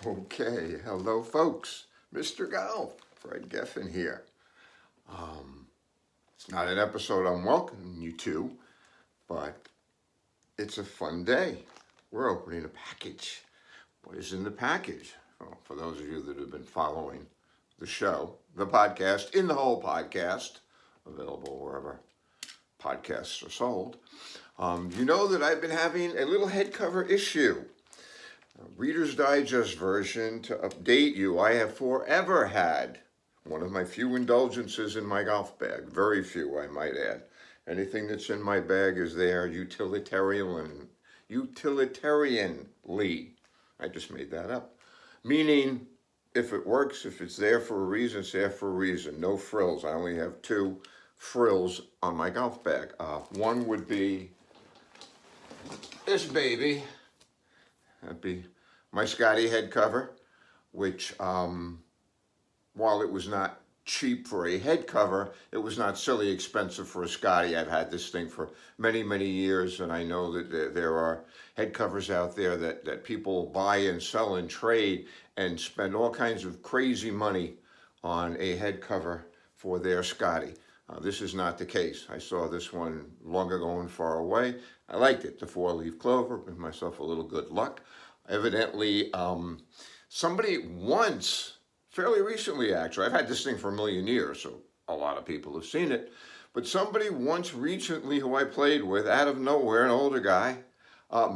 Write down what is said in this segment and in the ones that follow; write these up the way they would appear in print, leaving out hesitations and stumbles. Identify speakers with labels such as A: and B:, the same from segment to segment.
A: Okay, hello folks. Mr. Golf, Fred Geffen here. It's not an episode I'm welcoming you to, but it's a fun day. We're opening a package. What is in the package? Well, for those of you that have been following the show, the podcast, in the whole podcast, available wherever podcasts are sold, you know that I've been having a little head cover issue. Reader's Digest version to update you. I have forever had one of my few indulgences in my golf bag. Very few, I might add. Anything that's in my bag is there utilitarianly. I just made that up. Meaning, if it works, if it's there for a reason, it's there for a reason. No frills. I only have two frills on my golf bag. One would be this baby. That'd be my Scotty head cover, which, while it was not cheap for a head cover, it was not silly expensive for a Scotty. I've had this thing for many, many years, and I know that there are head covers out there that people buy and sell and trade and spend all kinds of crazy money on a head cover for their Scotty. This is not the case. I saw this one long ago and far away. I liked it, the four-leaf clover, with myself a little good luck. Evidently, somebody once, fairly recently actually, I've had this thing for a million years, so a lot of people have seen it, but somebody once recently who I played with, out of nowhere, an older guy,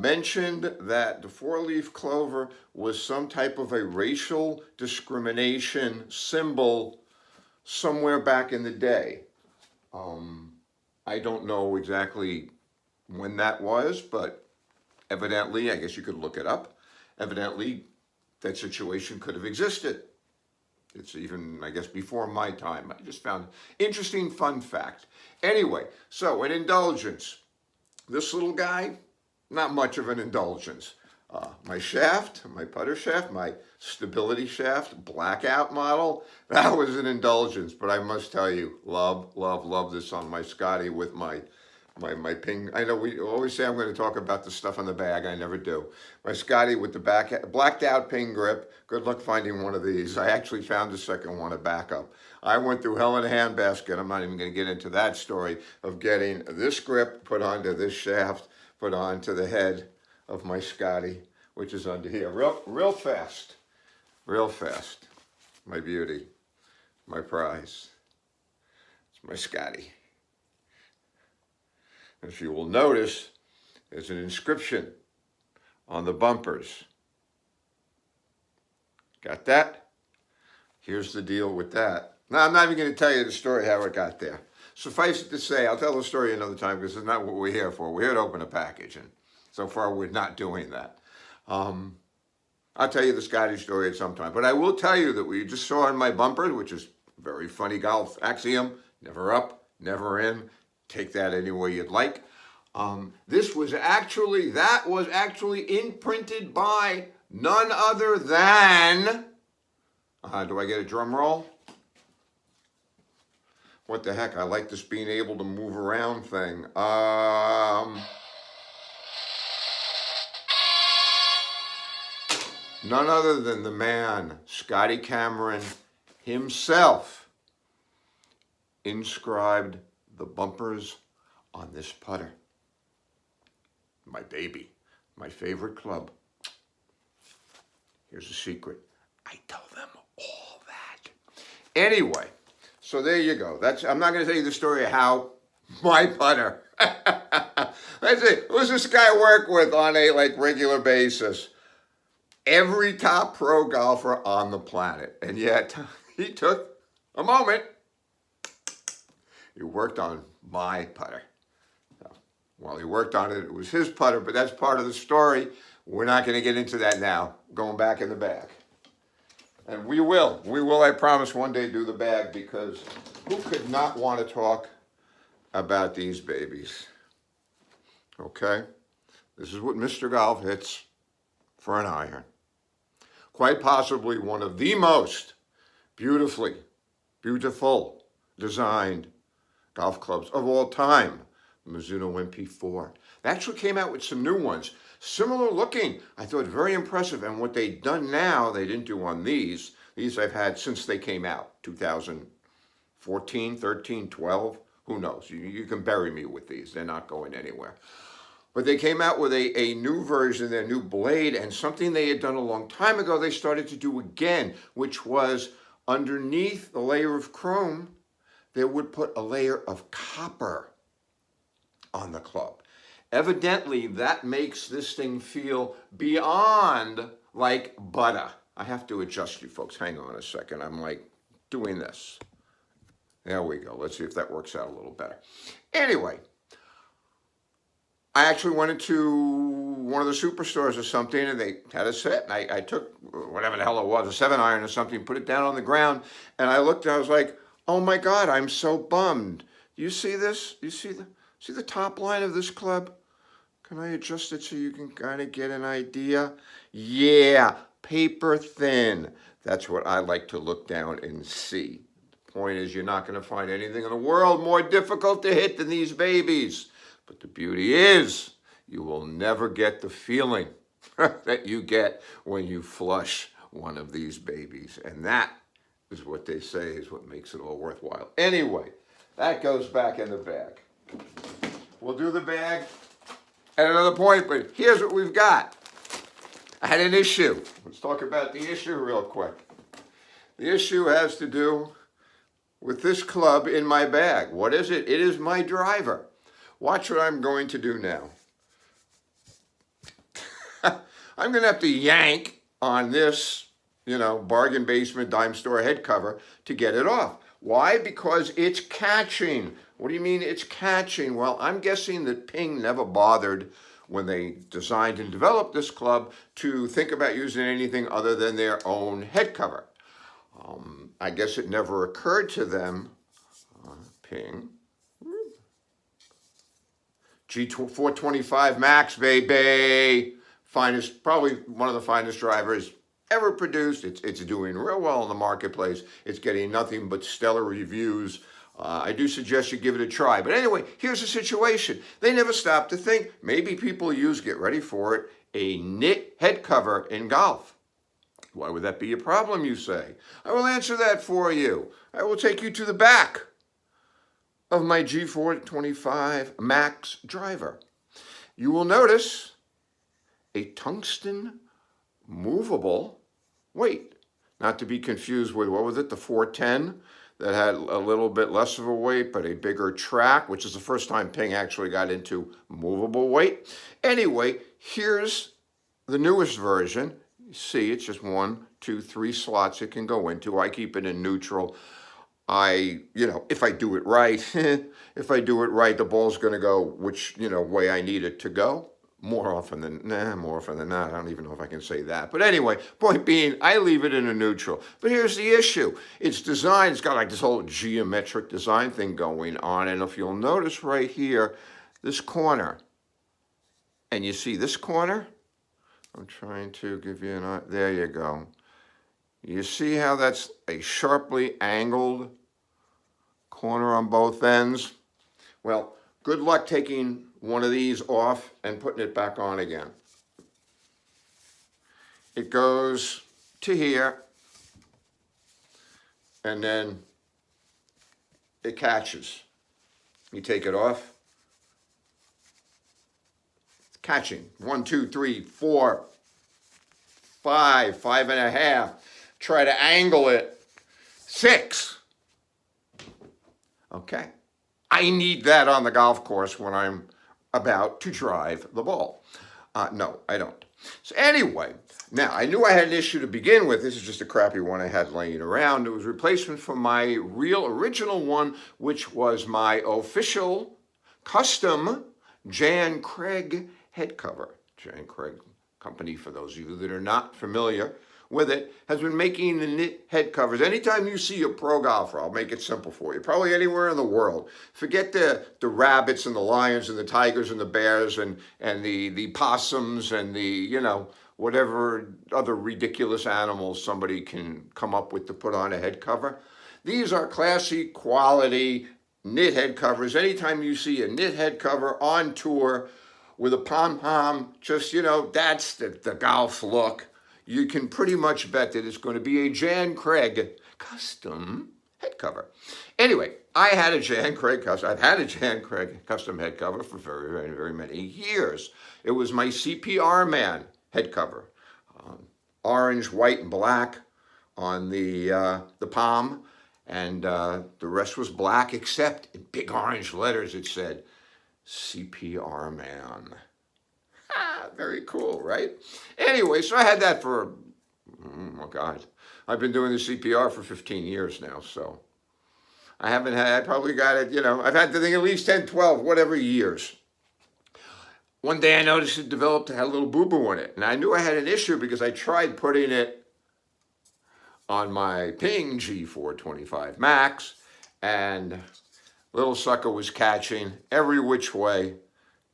A: mentioned that the four-leaf clover was some type of a racial discrimination symbol somewhere back in the day. I don't know exactly when that was, but evidently, I guess you could look it up, evidently that situation could have existed. It's even, I guess, before my time. I just found interesting fun fact. Anyway, so an indulgence. This little guy, not much of an indulgence. My shaft, my putter shaft, my stability shaft, blackout model, that was an indulgence. But I must tell you, love this on my Scotty with my ping. I know we always say I'm going to talk about the stuff on the bag. I never do. My Scotty with the blacked out ping grip. Good luck finding one of these. I actually found the second one, a backup. I went through hell in a handbasket. I'm not even going to get into that story of getting this grip put onto this shaft, put onto the head of my Scotty, which is under here. Real fast. My beauty, my prize. It's my Scotty. If you will notice, there's an inscription on the bumpers. Got that? Here's the deal with that. Now, I'm not even going to tell you the story how it got there. Suffice it to say, I'll tell the story another time because it's not what we're here for. We're here to open a package, and so far we're not doing that. I'll tell you the Scotty story at some time. But I will tell you that we just saw in my bumper, which is a very funny golf axiom, never up, never in. Take that any way you'd like. That was actually imprinted by none other than, do I get a drum roll? What the heck, I like this being able to move around thing. None other than the man, Scotty Cameron himself, inscribed the bumpers on this putter. My baby, my favorite club. Here's a secret. I tell them all that. Anyway, so there you go. I'm not going to tell you the story of how my putter. Let's see, who's this guy work with on a regular basis? Every top pro golfer on the planet. And yet, he took a moment. He worked on my putter. While he worked on it, it was his putter, but that's part of the story. We're not going to get into that now. Going back in the bag. And we will, I promise, one day do the bag, because who could not want to talk about these babies? Okay? This is what Mr. Golf hits for an iron. Quite possibly one of the most beautiful designed golf clubs of all time. Mizuno MP4. They actually came out with some new ones, similar looking. I thought very impressive. And what they've done now, they didn't do on these. These I've had since they came out, 2014, 13, 12. Who knows? You can bury me with these. They're not going anywhere. But they came out with a new version, their new blade, and something they had done a long time ago, they started to do again, which was underneath the layer of chrome, they would put a layer of copper on the club. Evidently, that makes this thing feel beyond like butter. I have to adjust you folks. Hang on a second. I'm like doing this. There we go. Let's see if that works out a little better. Anyway, I actually went into one of the superstores or something, and they had a set. And I took whatever the hell it was, a 7-iron or something, put it down on the ground, and I looked, and I was like, oh my God, I'm so bummed. Do you see this? Do you see the top line of this club? Can I adjust it so you can kind of get an idea? Yeah, paper thin. That's what I like to look down and see. The point is, you're not going to find anything in the world more difficult to hit than these babies. But the beauty is, you will never get the feeling that you get when you flush one of these babies. And that is what they say is what makes it all worthwhile. Anyway, that goes back in the bag. We'll do the bag at another point, but here's what we've got. I had an issue. Let's talk about the issue real quick. The issue has to do with this club in my bag. What is it? It is my driver. Watch what I'm going to do now. I'm going to have to yank on this, bargain basement dime store head cover to get it off. Why? Because it's catching. What do you mean it's catching? Well, I'm guessing that Ping never bothered when they designed and developed this club to think about using anything other than their own head cover. I guess it never occurred to them, Ping, G425 Max, baby. Finest, probably one of the finest drivers ever produced. It's doing real well in the marketplace. It's getting nothing but stellar reviews. I do suggest you give it a try. But anyway, here's the situation. They never stopped to think maybe people use, get ready for it, a knit head cover in golf. Why would that be a problem, you say? I will answer that for you. I will take you to the back of my G425 Max driver. You will notice a tungsten movable weight. Not to be confused with, what was it, the 410 that had a little bit less of a weight but a bigger track, which is the first time Ping actually got into movable weight. Anyway, here's the newest version. You see, it's just 1, 2, 3 slots it can go into. I keep it in neutral. If I do it right, the ball's going to go which, way I need it to go. More often than not. I don't even know if I can say that. But anyway, point being, I leave it in a neutral. But here's the issue. It's designed, it's got like this whole geometric design thing going on. And if you'll notice right here, this corner, and you see this corner? I'm trying to give you there you go. You see how that's a sharply angled corner on both ends? Well, good luck taking one of these off and putting it back on again. It goes to here, and then it catches. You take it off. It's catching. 1, 2, 3, 4, 5, 5.5. Try to angle it. 6. Okay. I need that on the golf course when I'm about to drive the ball. No, I don't. So anyway, now I knew I had an issue to begin with. This is just a crappy one I had laying around. It was a replacement for my real original one, which was my official custom Jan Craig head cover. Jan Craig company, for those of you that are not familiar with it, has been making the knit head covers. Anytime you see a pro golfer, I'll make it simple for you, probably anywhere in the world, forget the rabbits and the lions and the tigers and the bears and the possums and the, whatever other ridiculous animals somebody can come up with to put on a head cover. These are classy, quality, knit head covers. Anytime you see a knit head cover on tour with a pom-pom, just, that's the golf look. You can pretty much bet that it's going to be a Jan Craig custom head cover. Anyway, I've had a Jan Craig custom head cover for very, very, very many years. It was my CPR Man head cover. Orange, white, and black on the palm, and the rest was black, except in big orange letters it said CPR Man. Very cool, right? Anyway, so I had that for, oh God, I've been doing the CPR for 15 years now, so I probably got it, I've had the thing at least 10, 12, whatever years. One day I noticed it had a little boo-boo in it, and I knew I had an issue because I tried putting it on my Ping G425 Max, and little sucker was catching every which way.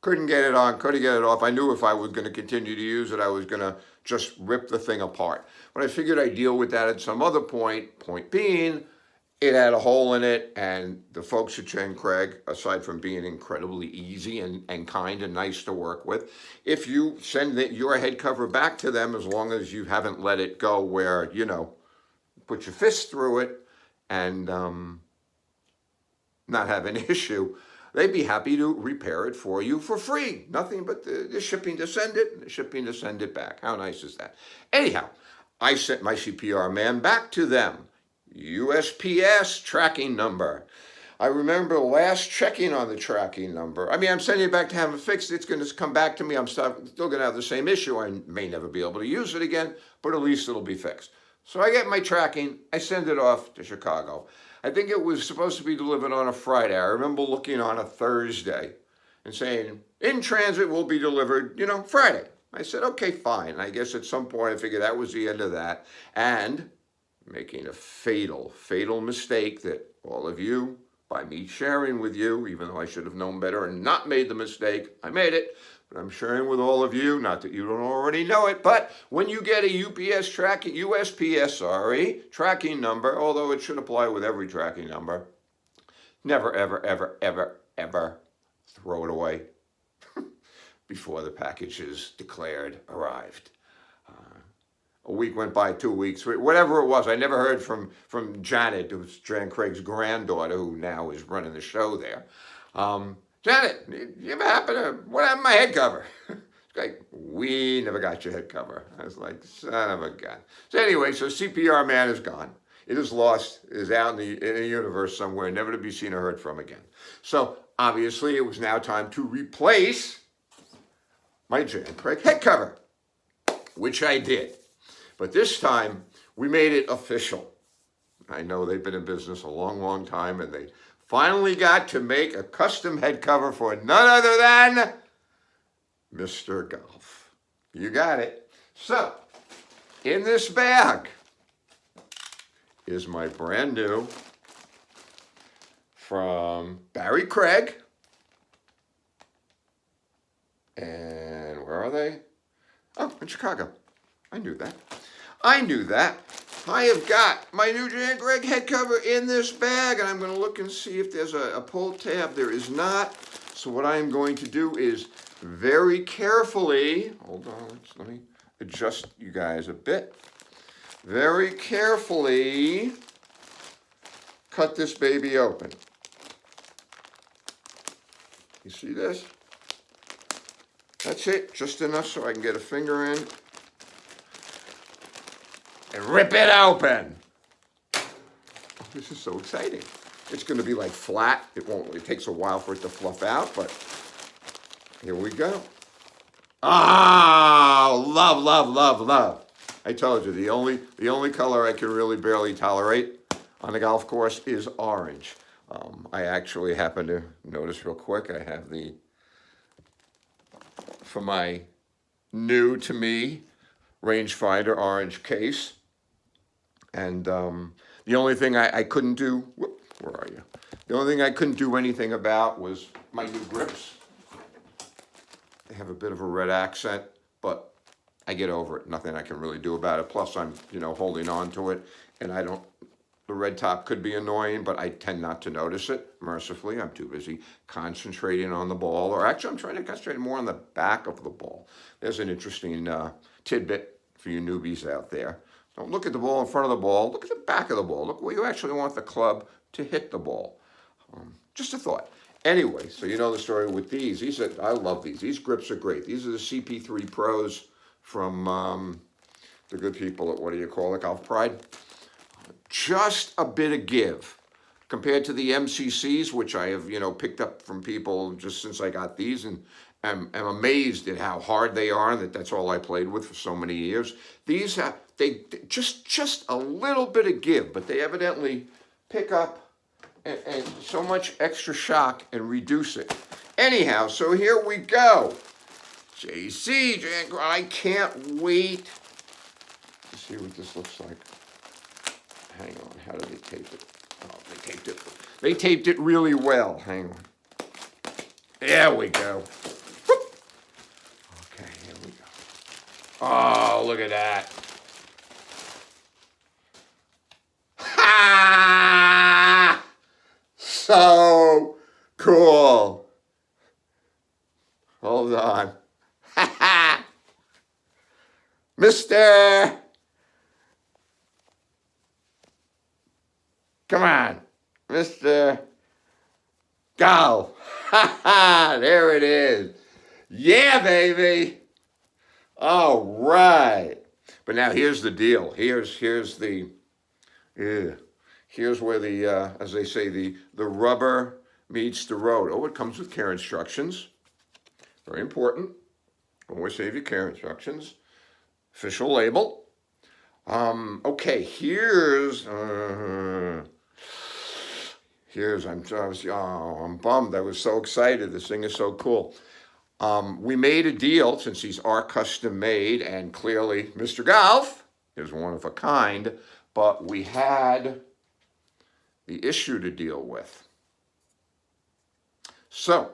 A: Couldn't get it on, couldn't get it off. I knew if I was going to continue to use it, I was going to just rip the thing apart. But I figured I'd deal with that at some other point. Point being, it had a hole in it, and the folks at Jan Craig, aside from being incredibly easy and kind and nice to work with, if you send your head cover back to them, as long as you haven't let it go where, put your fist through it and not have an issue, they'd be happy to repair it for you for free. Nothing but the shipping to send it and the shipping to send it back. How nice is that? Anyhow, I sent my CPR Man back to them. USPS tracking number. I remember last checking on the tracking number. I'm sending it back to have it fixed. It's going to come back to me. I'm still going to have the same issue. I may never be able to use it again, but at least it'll be fixed. So I get my tracking. I send it off to Chicago. I think it was supposed to be delivered on a Friday. I remember looking on a Thursday and saying, in transit will be delivered, Friday. I said, okay, fine. I guess at some point I figured that was the end of that. And making a fatal, fatal mistake that all of you, by me sharing with you, even though I should have known better and not made the mistake, I made it. But I'm sharing with all of you, not that you don't already know it, but when you get a USPS tracking number, although it should apply with every tracking number, never, ever, ever, ever, ever throw it away before the package is declared arrived. A week went by, 2 weeks, whatever it was. I never heard from Janet, who's Jan Craig's granddaughter, who now is running the show there. Janet, what happened to my head cover? It's like, we never got your head cover. I was like, son of a gun. So anyway, so CPR Man is gone. It is lost, it is out in the universe somewhere, never to be seen or heard from again. So obviously it was now time to replace my Jan Craig head cover, which I did. But this time, we made it official. I know they've been in business a long, long time, and they finally got to make a custom head cover for none other than Mr. Golf. You got it. So, in this bag is my brand new, from Barry Craig. And where are they? Oh, in Chicago. I knew that. I have got my new Jan Craig head cover in this bag, and I'm going to look and see if there's a pull tab. There is not. So what I'm going to do is very carefully, hold on, let me adjust you guys a bit. Very carefully cut this baby open. You see this? That's it, just enough so I can get a finger in and rip it open. Oh, this is so exciting. It's going to be like flat. It takes a while for it to fluff out, but here we go. Ah, love, love, love, love. I told you, the only color I can really barely tolerate on the golf course is orange. I actually happen to notice real quick, I have for my new to me rangefinder orange case. And the only thing I couldn't do, where are you? The only thing I couldn't do anything about was my new grips. They have a bit of a red accent, but I get over it. Nothing I can really do about it. Plus I'm, holding on to it, and I don't The red top could be annoying, but I tend not to notice it, mercifully. I'm too busy concentrating on the ball, or actually I'm trying to concentrate more on the back of the ball. There's an interesting tidbit for you newbies out there. Don't look at the ball in front of the ball, look at the back of the ball. Look where you actually want the club to hit the ball. Just a thought. Anyway, so you know the story with these. I love these. These grips are great. These are the CP3 Pros from the good people at, what do you call it, Golf Pride. Just a bit of give compared to the MCCs, which I have, picked up from people just since I got these, and am amazed at how hard they are, and that's all I played with for so many years. These have, they just a little bit of give, but they evidently pick up and so much extra shock and reduce it. Anyhow, so here we go. JC, I can't wait to see what this looks like. Hang on, how did they tape it? Oh, they taped it really well. Hang on. There we go. Whoop. Okay, here we go. Oh, look at that. Ha! So cool. Hold on. Ha ha! Mister! Come on, Mr. Go. Ha ha, there it is. Yeah, baby. All right. But now here's the deal. Here's where the, as they say, the rubber meets the road. Oh, it comes with care instructions. Very important. Always save your care instructions. Official label. Okay, I'm bummed. I was so excited. This thing is so cool. We made a deal, since these are custom made, and clearly Mr. Golf is one of a kind, but we had the issue to deal with. So,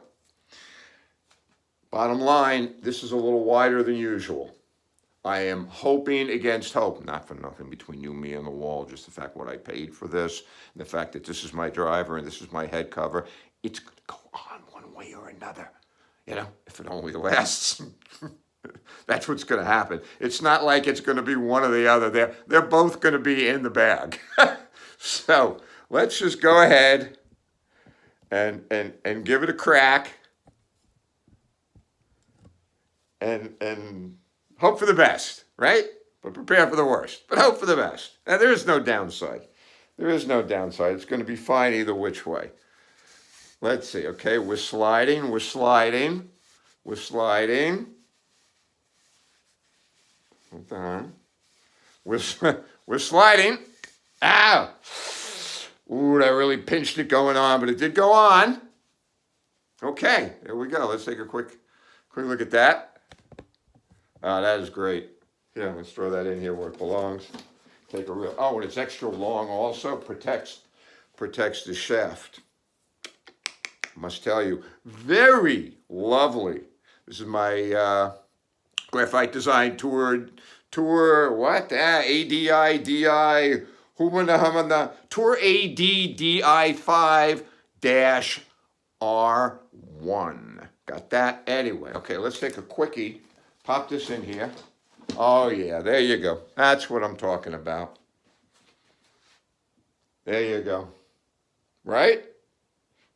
A: bottom line, this is a little wider than usual. I am hoping against hope, not for nothing between you, me, and the wall, just the fact what I paid for this, and the fact that this is my driver and this is my head cover. It's going to go on one way or another. If it only lasts, that's what's going to happen. It's not like it's going to be one or the other. They're both going to be in the bag. So let's just go ahead and give it a crack and hope for the best, right? But prepare for the worst. But hope for the best. Now, there is no downside. There is no downside. It's going to be fine either which way. Let's see. Okay, we're sliding. Hold on. We're sliding. Ow! Ooh, that really pinched it going on, but it did go on. Okay, there we go. Let's take a quick look at that. That is great. Yeah, let's throw that in here where it belongs. Take a real, and it's extra long also, protects the shaft. Must tell you, very lovely. This is my Graphite Design Tour, what? ADI, Tour ADDI5-R1. Got that? Anyway, okay, let's take a quickie. Pop this in here. Oh, yeah, there you go. That's what I'm talking about. There you go. Right?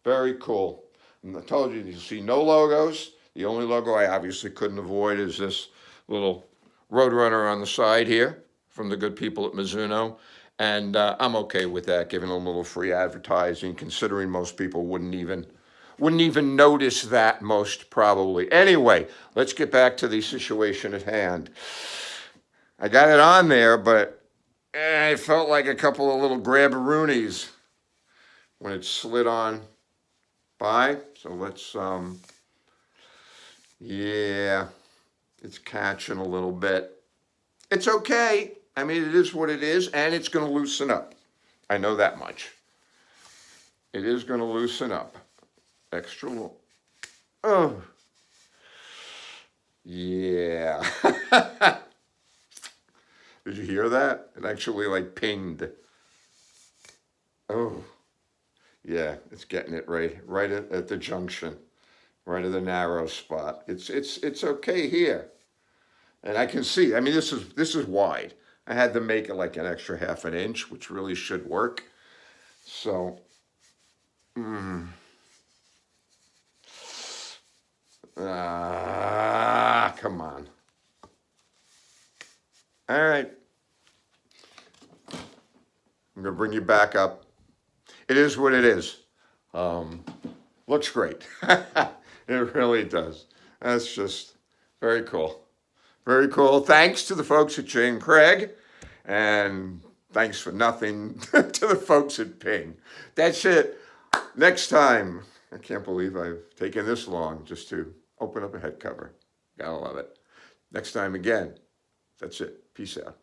A: Very cool. And I told you, you'll see no logos. The only logo I obviously couldn't avoid is this little Roadrunner on the side here from the good people at Mizuno. And I'm okay with that, giving them a little free advertising, considering most people wouldn't even notice that, most probably. Anyway, let's get back to the situation at hand. I got it on there, but it felt like a couple of little grabberoonies when it slid on by. So let's, yeah, it's catching a little bit. It's okay. I mean, it is what it is, and it's going to loosen up. I know that much. It is going to loosen up. Extra long. Oh. Yeah. Did you hear that? It actually like pinged. Oh, yeah, it's getting it right at the junction, right at the narrow spot. It's okay here. And I can see, I mean, this is wide. I had to make it like an extra half an inch, which really should work. So, come on. All right, I'm gonna bring you back up. It is what it is. Um, Looks great. It really does. That's just very cool. Very cool. Thanks to the folks at Jane Craig, and thanks for nothing to the folks at Ping. That's it. Next time, I can't believe I've taken this long just to open up a head cover. Gotta love it. Next time again, that's it. Peace out.